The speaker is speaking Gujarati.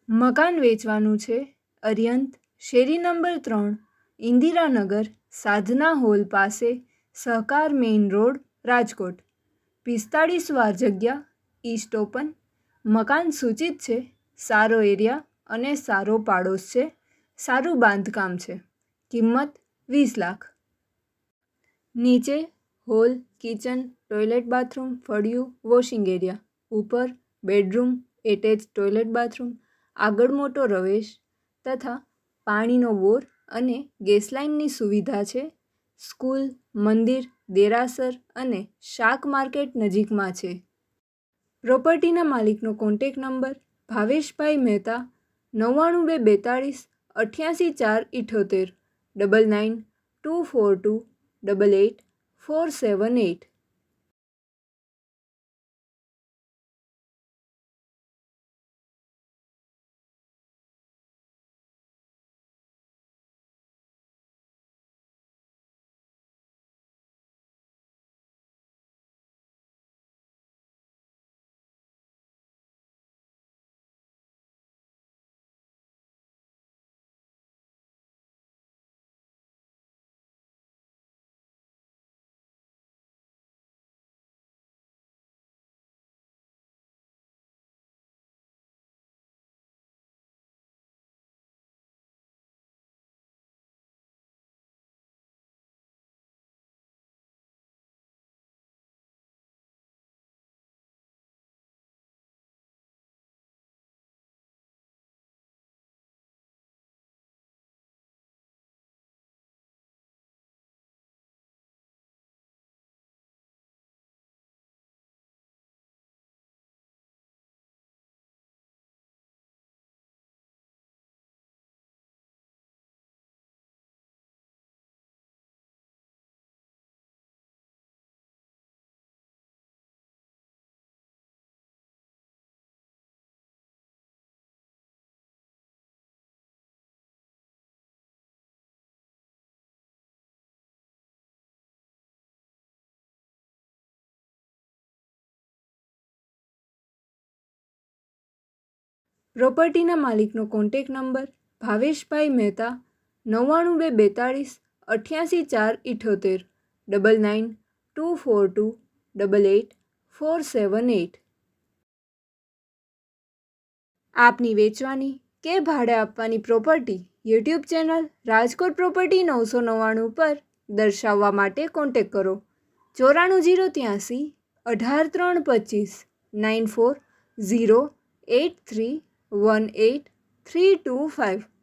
મકાન વેચવાનું છે. અરિયંત, શેરી નંબર 3, ઇન્દિરાનગર, સાધના હોલ પાસે, સહકાર મેઇન રોડ, રાજકોટ. 45 વાર જગ્યા, ઈસ્ટ ઓપન. મકાન સૂચિત છે. સારો એરિયા અને સારો પાડોશ છે. સારું બાંધકામ છે. કિંમત 20 લાખ. નીચે હોલ, કિચન, ટોયલેટ બાથરૂમ, ફળિયું, વોશિંગ એરિયા. ઉપર બેડરૂમ, એટેચ ટોયલેટ બાથરૂમ, આગળ મોટો રવેશ તથા પાણીનો બોર અને ગેસ લાઇનની સુવિધા છે. સ્કૂલ, મંદિર, દેરાસર અને શાક માર્કેટ નજીકમાં છે. પ્રોપર્ટીના માલિકનો કોન્ટેક નંબર ભાવેશભાઈ મહેતા 99242 88 478 9924288478. પ્રોપર્ટીના માલિકનો કોન્ટેક નંબર ભાવેશભાઈ મહેતા 99242 88 478 9924288478. આપની વેચવાની કે ભાડે આપવાની property YouTube channel Rajkot property 999 પર દર્શાવવા માટે કોન્ટેક કરો. 94083 18325 9408318325.